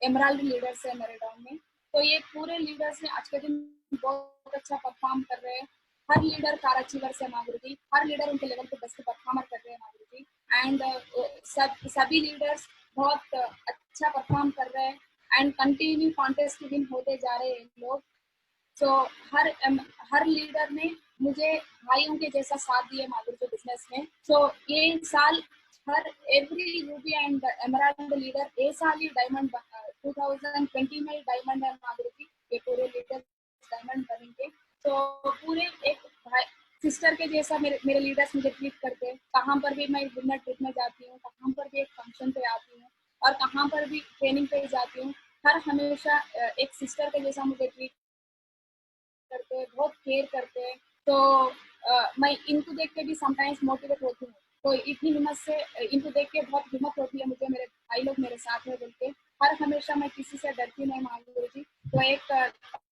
एमराल्ड लीडर्स है मेरे डाउन में। तो ये पूरे लीडर्स ने आज के दिन बहुत अच्छा परफॉर्म कर रहे हैं। हर लीडर कार अचीवर्स है माधुरी जी, हर लीडर उनके लेवल पे बेस्ट परफॉर्मर कर रहे हैं माधुरी जी। एंड सभी लीडर्स बहुत अच्छा परफॉर्म कर रहे हैं, एंड कंटिन्यू कॉन्टेस्ट विन होते जा रहे हैं लोग। तो हर लीडर ने मुझे भाइयों के जैसा साथ दिया माधुरी के बिजनेस में। तो ये साल हर every ruby and emerald leader ये साल ही डायमंड 2020 में डायमंड है माधुरी जी, ये पूरे लीडर डायमंड बनेंगे। तो पूरे एक सिस्टर के जैसा मेरे लीडर्स मुझे ट्रीट करते हैं। कहाँ पर भी मैं डिनर ट्रिप में जाती हूँ, कहाँ पर भी एक फंक्शन पे आती हूँ, और कहाँ पर भी ट्रेनिंग पे जाती हूँ, हर हमेशा एक सिस्टर के जैसा मुझे ट्रीट करते हैं, बहुत केयर करते हैं। तो मैं इनको देख के भी समटाइम्स मोटिवेट होती हूँ। तो इतनी हिम्मत से इनको देख के बहुत हिम्मत होती है मुझे, मेरे भाई लोग मेरे साथ में बोल के। हर हमेशा मैं किसी से डरती नहीं माधुरी जी। तो एक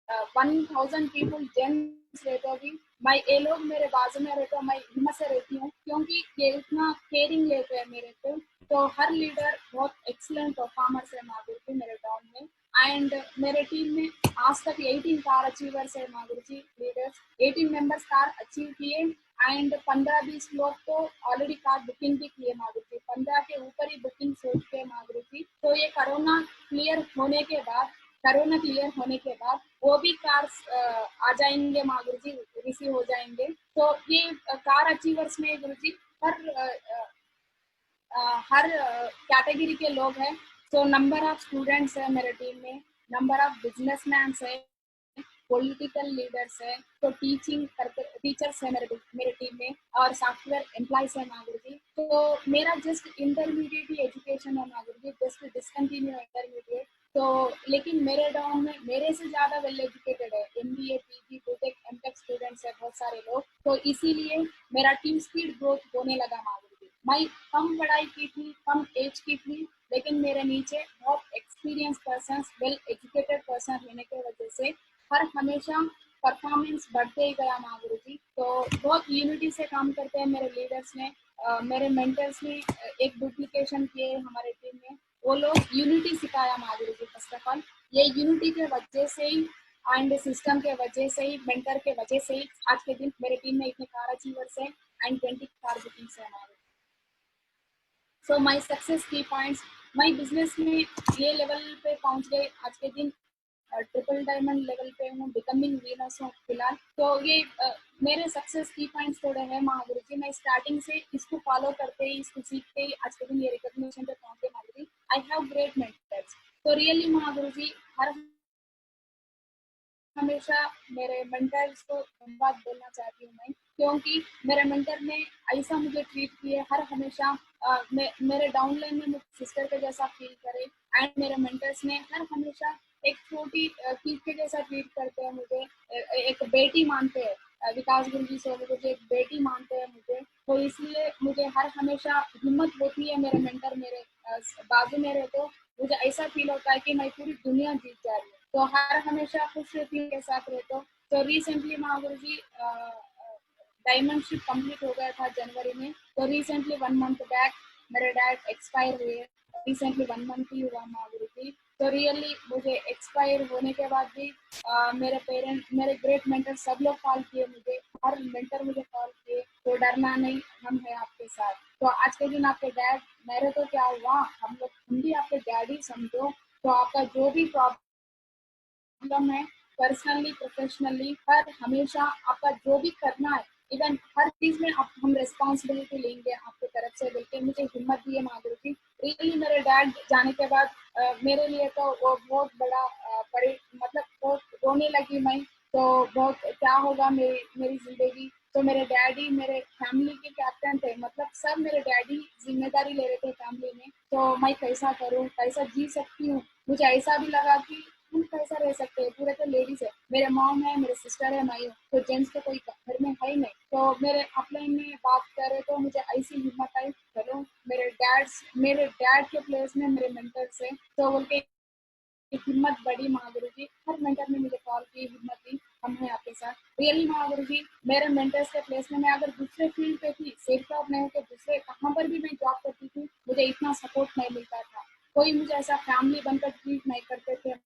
1000 पीपल जेंट्स रहते भी, मैं ये लोग मेरे बाजू में रहते, मैं हिम्मत से रहती हूँ क्योंकि ये इतना केयरिंग लेते हैं मेरे पे। तो हर लीडर बहुत एक्सीलेंट परफॉर्मर्स है माधुरी जी मेरे टाउन में। एंड मेरे टीम में आज तक 18 कार अचीवर्स है माधुरी जी लीडर्स, 18 मेंबर्स कार अचीव किए। एंड 15-20 लोग तो ऑलरेडी कार बुकिंग भी किए माधुरी जी, 15 के ऊपर ही बुकिंग हो चुके माधुरी जी। तो ये कोरोना क्लियर होने के बाद वो भी कार्स आ जाएंगे माधुरी जी, रिसीव हो जाएंगे। तो ये कार अचीवर्स में गुरुजी हर कैटेगरी के लोग हैं। तो नंबर ऑफ स्टूडेंट्स है मेरे टीम में, नंबर ऑफ बिजनेसमैन है, पॉलिटिकल लीडर्स है, तो टीचर्स है मेरे टीम में, और सॉफ्टवेयर एम्प्लॉयज है माधुरी जी। तो मेरा जस्ट इंटरमीडिएट ही एजुकेशन है Madhuri ji, just discontinue intermediate. तो लेकिन मेरे डाउन में मेरे से ज्यादा वेल एजुकेटेड है, MBA PG BTech MTech students है बहुत सारे लोग। तो इसीलिए मेरा टीम स्पीड ग्रोथ होने लगा माधुरी जी। मैं कम पढ़ाई की थी, कम एज की थी, लेकिन मेरे नीचे बहुत experience person, well educated person रहने की वजह से हर हमेशा परफॉर्मेंस बढ़ते ही गया माधुरी जी। तो बहुत यूनिटी से काम करते हैं मेरे लीडर्स ने, मेरे मेंटर्स ने एक डुप्लीकेशन किए हमारे टीम में, वो लोग यूनिटी सिखाया माधुरी जी। फर्स्ट ऑफ ऑल ये यूनिटी के वजह से ही एंड सिस्टम के वजह से ही, मेंटर के वजह से ही आज के दिन मेरे टीम में इतने कार अचीवर्स हैं एंड 20 कार बुकिंग्स है हमारे। सो माई सक्सेस की पॉइंट्स, माई बिजनेस में ये लेवल पे पहुंच गए आज के दिन, ट्रिपल डायमंड लेवल पे हूँ, बिकमिंग वीनस हूँ फिलहाल। तो ये मेरे सक्सेस की पॉइंट्स थोड़े हैं महागुरु जी। मैं स्टार्टिंग से इसको फॉलो करते ही, इसको सीखते ही आज के दिन ये रिकॉग्निशन पे पहुंचे Mahaguru ji. I have great mentors. तो रियली महागुरु जी हर हमेशा मेरे मेंटर्स को धन्यवाद बोलना चाहती हूँ मैं, क्योंकि मेरे मेंटर ने ऐसा मुझे ट्रीट किए हर हमेशा, मेरे डाउनलाइन में मुझे सिस्टर के जैसा फील करे, एंड मेरे मेंटर्स ने हर हमेशा एक छोटी चीज के जैसा ट्रीट करते हैं मुझे, एक बेटी मानते हैं, विकास गुरु जी से मुझे एक बेटी मानते हैं मुझे। तो इसलिए मुझे हर हमेशा हिम्मत होती है, मेरे मेंटर मेरे बाजू में रहे तो मुझे ऐसा फील होता है कि मैं पूरी दुनिया जीत जा रही हूँ। तो हर हमेशा खुश रहती के साथ रहते हो। तो रिसेंटली महागुरु जी डायमंड शिप कंप्लीट हो गया था जनवरी में। तो रिसेंटली 1 मंथ बैक मेरे डैड एक्सपायर हुए, रिसेंटली 1 मंथ ही हुआ महागुरु जी। तो रियली मुझे एक्सपायर होने के बाद भी मेरे पेरेंट, मेरे ग्रेट मेंटर सब लोग कॉल किए मुझे, हर मेंटर मुझे कॉल किए, तो डरना नहीं, हम है आपके साथ। तो आज के दिन आपके डैड, मेरे तो क्या हुआ, हम भी आपके डैडी समझो। तो आपका जो भी प्रॉब्लम है, पर्सनली प्रोफेशनली, हर हमेशा आपका जो भी करना है, इवन हर चीज में आप हम रिस्पॉन्सिबिलिटी लेंगे आपकी तरफ से, बोलकर मुझे हिम्मत दी है माधुरी जी। रियली मेरे डैड जाने के बाद मेरे लिए तो वो बहुत बड़ा मतलब बहुत रोने लगी मैं। तो बहुत क्या होगा मेरी मेरी जिंदगी। तो मेरे डैडी मेरे फैमिली के कैप्टन थे, मतलब सब मेरे डैडी जिम्मेदारी ले रहे थे फैमिली में। तो मैं कैसा करूँ, कैसा जी सकती हूँ। मुझे ऐसा भी लगा कि हम कैसा रह सकते हैं, पूरे तो लेडीज है, मेरे मॉम है, मेरे सिस्टर है, मैं हूँ, तो जेंट्स तो कोई घर में है ही नहीं। तो मेरे अपलाइन में बात करे तो मुझे ऐसी हिम्मत आई, चलो मेरे डैड के प्लेस में मेरे मेंटर से, तो बोल के हिम्मत बड़ी महागुरु जी। हर मेंटर ने मुझे कॉल की, हिम्मत दी, हम हैं आपके साथ। रियली महागुरु जी मेरे मेंटर्स के प्लेस में मैं अगर दूसरे फील्ड पे थी, सेफ जॉब नहीं होते दूसरे कहाँ पर भी मैं जॉब करती थी, मुझे इतना सपोर्ट नहीं मिलता था, कोई मुझे ऐसा फैमिली बनकर ट्रीट नहीं करते थे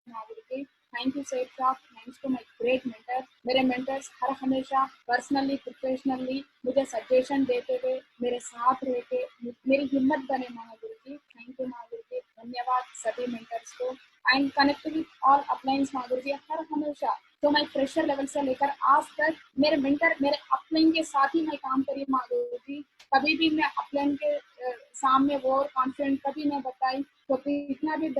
Mahaguru. Thank you Safe Shop, thanks to my great mentor. मेरे मेंटर्स हर हमेशा पर्सनली प्रोफेशनली मुझे सजेशन देते हुए, मेरे साथ रह के मेरी हिम्मत बने महागुरु जी। थैंक यू महागुरु जी, धन्यवाद सभी मेंटर्स को। And connect with all अपलाइंस Mahaguru ji हर हमेशा। तो मैं फ्रेशर लेवल से लेकर आज तक मेरे मेंटर मेरे अपलाइन के साथ ही मैं काम करी महागुरु जी। कभी भी मैं अपलाइन के सामने वो कॉन्फिडेंट कभी नहीं बताई, तो कितना भी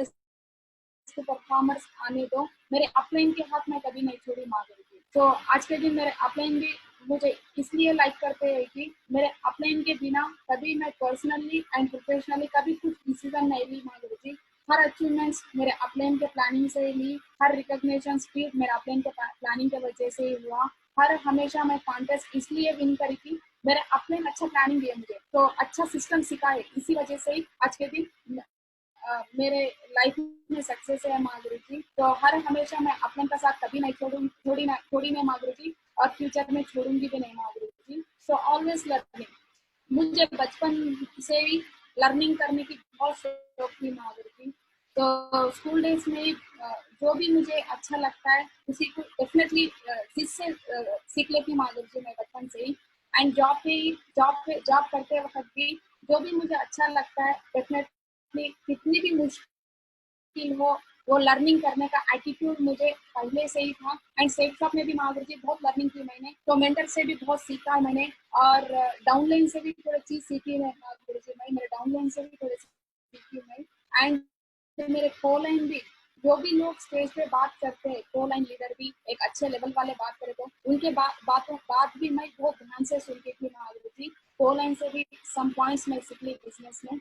परफॉर्मर्स आने दो, मेरे अपलाइन के हाथ में कभी नहीं छोड़ी माधुरी जी। तो आज के दिन मेरे अपलाइन भी मुझे इसलिए लाइक करते हैं कि मेरे अपलाइन के बिना कभी मैं पर्सनली एंड प्रोफेशनली कभी कुछ डिसीजन नहीं ली माधुरी जी। हर अचीवमेंट्स मेरे अपलाइन के प्लानिंग से ही ली, हर रिकॉग्निशन स्पीड मेरे अपलाइन के प्लानिंग के वजह से ही हुआ। हर हमेशा मैं कॉन्टेस्ट इसलिए विन करी थी, मेरे अपलाइन अच्छा प्लानिंग दिए मुझे, तो अच्छा सिस्टम सिखाए, इसी वजह से ही आज के दिन मेरे लाइफ में सक्सेस है माधुरी जी। तो हर हमेशा मैं अपने का साथ कभी नहीं छोड़ी नहीं माधुरी जी, और फ्यूचर में छोड़ूंगी भी नहीं माधुरी जी। सो ऑलवेज लर्निंग, मुझे बचपन से ही लर्निंग करने की बहुत शौक थी माधुरी जी। तो स्कूल डेज में जो भी मुझे अच्छा लगता है उसी को डेफिनेटली जिससे सीख लेती माधुरी जी मैं बचपन से ही। एंड जॉब करते वक्त भी जो भी मुझे अच्छा लगता है डेफिनेटली कितनी भी मुश्किल हो, वो लर्निंग करने का एटीट्यूड मुझे पहले से ही था। एंड सेफ शॉप में भी महावीर जी बहुत लर्निंग की मैंने, तो मेंटर से भी बहुत सीखा मैंने, और डाउनलाइन से भी थोड़ी चीज सीखी मैं महावीर जी, मैं मेरे डाउनलाइन से भी थोड़ी सीखी मैं। एंड मेरे को लाइन भी, जो भी लोग स्टेज पे बात करते हैं, को लाइन लीडर भी एक अच्छे लेवल वाले बात करे तो उनके बात भी मैं बहुत ध्यान से सुनती थी महावीर जी। को लाइन से भी सम पॉइंट्स मैं सीख ली बिजनेस में।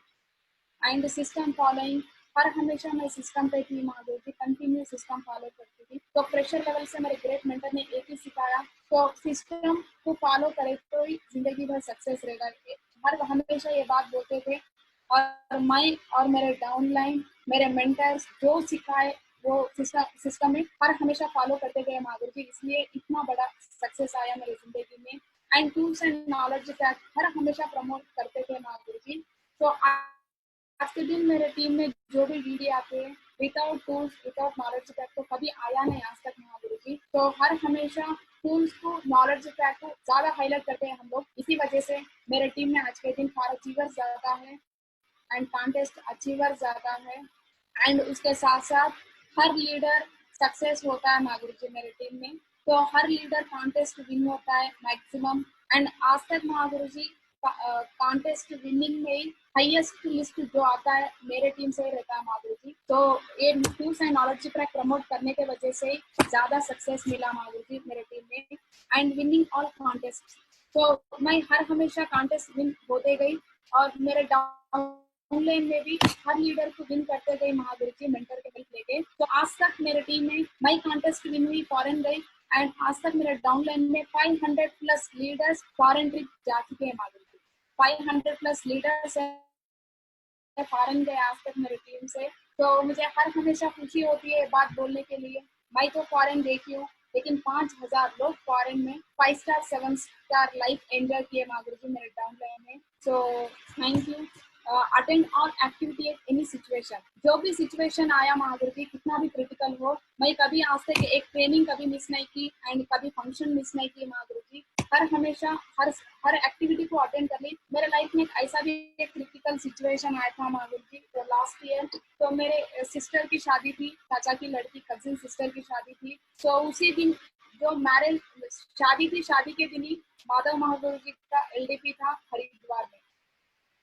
एंड सिस्टम फॉलोइंग, हर हमेशा मैं सिस्टम पे थी महादेव जी, कंटिन्यू सिस्टम फॉलो करती थी। तो प्रेशर लेवल से मेरे ग्रेट मेंटर ने एक ही सिखाया, तो सिस्टम को फॉलो करे तो ही जिंदगी भर सक्सेस रहेगा। हर हमेशा ये बात बोलते थे, और मैं और मेरे डाउनलाइन, मेरे मेंटर्स जो सिखाए वो सिस्टम में हर हमेशा फॉलो करते गए महादेव जी, इसलिए इतना बड़ा सक्सेस आया मेरी जिंदगी में। एंड टूल्स एंड नॉलेज हर हमेशा प्रमोट करते थे महादेव जी। तो आज के दिन मेरे टीम में जो भी वीडियो आते हैं, without tools without knowledge pack तो कभी आया नहीं आज तक महागुरु जी। तो हर हमेशा टूल्स को, नॉलेज पैक को ज्यादा हाईलाइट करते हैं हम लोग। इसी वजह से मेरे टीम में आज के दिन फॉर अचीवर्स ज्यादा है एंड कॉन्टेस्ट अचीवर ज्यादा है। एंड उसके साथ साथ हर लीडर सक्सेस होता है महागुरु जी मेरे टीम में। तो हर लीडर कॉन्टेस्ट विन होता है मैक्सिमम। एंड आज तक महागुरु जी कॉन्टेस्ट विनिंग में ही हाईएस्ट लिस्ट जो आता है मेरे टीम से ही रहता है महागुरु जी। तो ये tools and knowledge track promote करने के वजह से ही ज्यादा सक्सेस मिला महागुरु जी मेरे टीम में। एंड विनिंग ऑल कॉन्टेस्ट, तो मैं हर हमेशा कॉन्टेस्ट विन होते गई, और मेरे डाउनलाइन में भी हर लीडर को विन करते गए महागुरु जी मेंटर के हेल्प लेके। तो आज तक मेरे टीम में मैं कॉन्टेस्ट विन हुई, फॉरेन गई, एंड आज तक मेरे डाउनलाइन में 500 प्लस लीडर्स फॉरेन ट्रिप जा चुके हैं महागुरु जी। 500 प्लस लीडर्स फॉरेन गए आज तक मेरी टीम से। तो मुझे हर हमेशा खुशी होती है बात बोलने के लिए। मैं तो फॉरेन देखी हूँ, लेकिन 5,000 लोग फॉरेन में 5 स्टार 7 स्टार लाइफ एंजॉय किए महागुरु जी मेरे डाउनलाइन में। So thank you. Attend all activity at any situation, जो भी सिचुएशन आया महागुरु जी, कितना भी क्रिटिकल हो, मैं कभी आज तक एक ट्रेनिंग कभी मिस नहीं की एंड कभी फंक्शन मिस नहीं की महागुरु जी। हर हमेशा हर एक्टिविटी को अटेंड कर ली। मेरे लाइफ में ऐसा भी एक क्रिटिकल सिचुएशन आया था महावीर जी, तो लास्ट ईयर तो मेरे सिस्टर की शादी थी, चाचा की लड़की कजिन सिस्टर की शादी थी। तो उसी दिन जो मैरिज शादी थी, शादी के दिन ही माधव महावीर जी का एलडीपी था हरिद्वार में।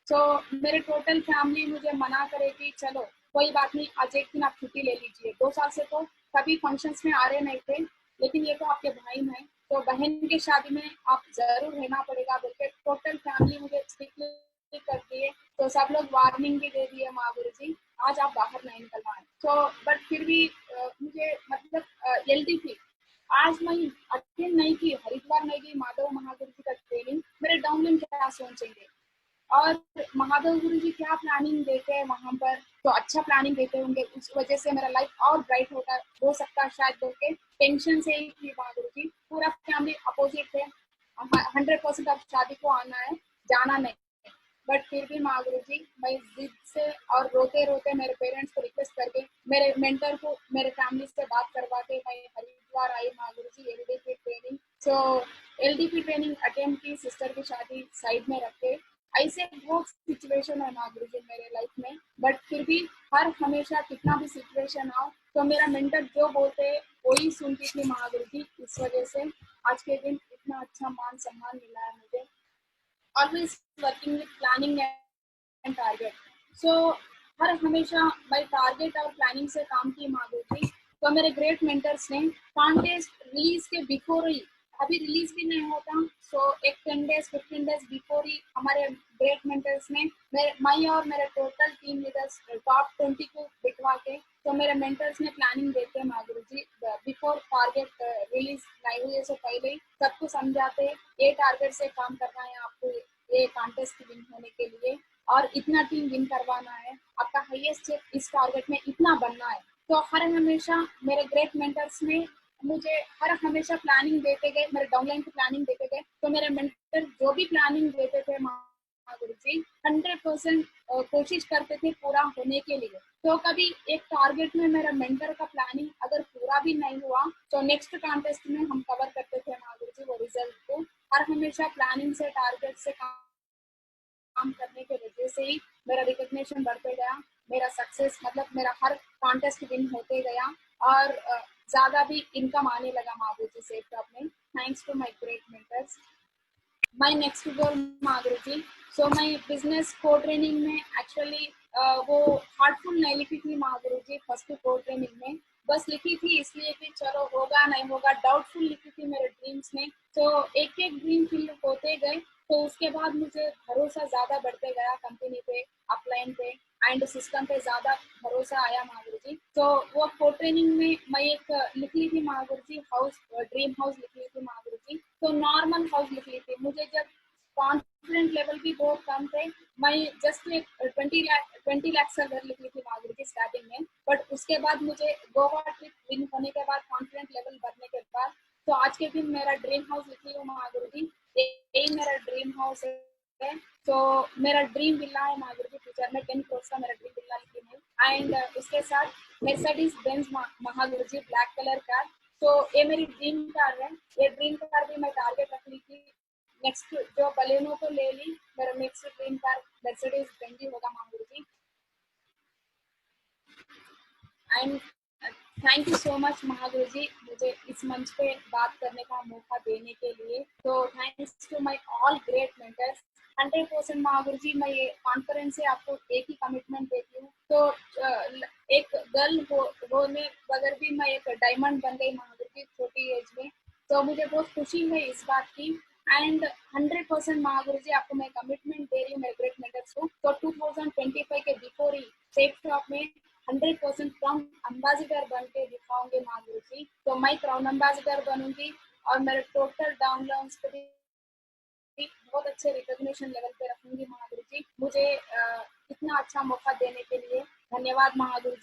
तो मेरे टोटल फैमिली मुझे मना करे कि चलो कोई बात नहीं, आज एक दिन आप छुट्टी ले लीजिए। 2 साल से तो कभी फंक्शंस में आ रहे नहीं थे, लेकिन ये तो आपके भाई हैं, तो बहन की शादी में आप जरूर रहना पड़ेगा बोल के टोटल फैमिली मुझे स्ट्रिक्टली कर दिए। तो सब लोग वार्निंग भी दे दिए महागुरु जी, आज आप बाहर नहीं निकलना है। तो बट फिर भी मुझे मतलब एलडीपी आज मैं अटेंड नहीं की, हरिद्वार नहीं गई माधव महागुरु जी का ट्रेनिंग, मेरे डाउनलाइन क्या सोचेंगे, और महादेव गुरु जी क्या प्लानिंग देते हैं वहां पर, तो अच्छा प्लानिंग देते होंगे, उस वजह से मेरा लाइफ और ब्राइट होता हो सकता है शायद बोल के टेंशन से ही थी महागुरु जी। पूरा फैमिली अपोजिट थे, 100% अब शादी को आना है, जाना नहीं। बट फिर भी महागुरु जी मैं जिद से और रोते रोते मेरे पेरेंट्स को रिक्वेस्ट करके मेरे मेंटर को मेरे फैमिली से बात करवा के मैं हरिद्वार आई महागुरु जी एलडीपी ट्रेनिंग। सो एलडीपी ट्रेनिंग अटेंड की, सिस्टर की शादी साइड में रख के। ऐसे बहुत सिचुएशन है महागुरु जी मेरे लाइफ में, बट फिर भी हर हमेशा कितना भी सिचुएशन आओ तो मेरा मेंटर जो बोलते हैं वही सुनती थी महागुरु जी। इस वजह से आज के दिन इतना अच्छा मान सम्मान मिला है मुझे। Always working with planning and target. So हर हमेशा मैं टारगेट और प्लानिंग से काम की महागुरु जी। तो मेरे ग्रेट मेंटर्स ने कॉन्टेस्ट रिलीज के बिफोर ही, अभी रिलीज भी नहीं होता, सो एक 10 डेज 15 डेज बिफोर ही हमारे ग्रेट मेंटर्स ने मैं और मेरे टोटल टीम लीडर्स टॉप 20 को बिठवा के, तो मेरे मेंटर्स ने प्लानिंग देते हैं महागुरु जी बिफोर टारगेट रिलीज नहीं हुए से पहले ही सबको समझाते, ये टारगेट से काम करना है आपको, ये कॉन्टेस्ट विन होने के लिए, और इतना टीम विन करवाना है, आपका हाईएस्ट इस टारगेट में इतना बनना है। तो हर हमेशा मेरे ग्रेट मेंटर्स ने मुझे हर हमेशा प्लानिंग देते गए, मेरे डाउनलाइन की प्लानिंग देते गए। तो मेरे मेंटर जो भी प्लानिंग देते थे महागुरु जी 100% कोशिश करते थे पूरा होने के लिए। तो कभी एक टारगेट में मेरा मेंटर का प्लानिंग अगर पूरा भी नहीं हुआ तो नेक्स्ट कॉन्टेस्ट में हम कवर करते थे महागुरु जी वो रिजल्ट को। हर हमेशा प्लानिंग से, टारगेट से काम करने की वजह से ही मेरा रिकॉग्निशन बढ़ते गया। मेरा सक्सेस मतलब मेरा हर कॉन्टेस्ट विन होते गया और ज्यादा भी इनकम आने लगा महागुरु सेफ शॉप में, thanks to my great mentors. My next goal Mahaguru so my business को ट्रेनिंग में एक्चुअली वो हार्टफुल नहीं लिखी थी महागुरु फर्स्ट को ट्रेनिंग में, बस लिखी थी इसलिए कि चलो होगा नहीं होगा, डाउटफुल लिखी थी मेरे ड्रीम्स में। तो एक एक ड्रीम फिल होते गए, तो उसके बाद मुझे भरोसा ज्यादा बढ़ते गया कंपनी पे, अपलाइन पे एंड सिस्टम पे ज्यादा भरोसा आया महागुरु तो वो को ट्रेनिंग में मैं एक लिख ली थी महागुरु हाउस, ड्रीम हाउस लिख ली थी महागुरु तो नॉर्मल हाउस लिख ली थी। मुझे जब कॉन्फिडेंट लेवल भी बहुत कम थे, मैं जस्ट 20 लाख से घर लिख ली थी महागुरु स्टार्टिंग में, बट उसके बाद मुझे गोवा ट्रिप विन होने के बाद कॉन्फिडेंट लेवल बढ़ने के बाद तो आज के दिन मेरा ड्रीम हाउस लिखी हूँ महागुरु यही मेरा ड्रीम हाउस है। तो मेरा ड्रीम विला है महागुरु फ्यूचर में 10 करोड़ का मेरा ड्रीम विला लिखी है एंड उसके साथ मेर्सिडीज Benz Mahaguru black colour car, तो ये मेरी ड्रीम कार है। ये ड्रीम कार भी मैं टारगेट रख ली थी, नेक्स्ट जो बलेनो तो ले ली, मेरा next dream car Mercedes Benz होगा Mahaguru and thank you so much Mahaguru मुझे इस मंच पे बात करने का मौका देने के लिए। तो thanks to my all great mentors. 100% Mahaguru मैं ये कॉन्फ्रेंस से आपको एक ही कमिटमेंट देती हूँ, तो एक गर्ल होने बगैर भी मैं एक डायमंड बन गई महागुरु छोटी एज में, तो मुझे बहुत खुशी है इस बात की एंड 100% महागुरु आपको मैं कमिटमेंट दे रही हूँ मेरे ग्रेट मेंटर्स को। तो 2025 के बिफोर ही सेफ शॉप में 100% क्राउन अम्बासिडर बन के दिखाऊंगे महागुरु तो मैं क्राउन अम्बासिडर बनूंगी और मेरे टोटल डाउनलाउंस को भी बहुत अच्छे रिकॉग्निशन लेवल पे रखूंगी महागुरु मुझे इतना अच्छा मौका देने के लिए धन्यवाद महागुरु।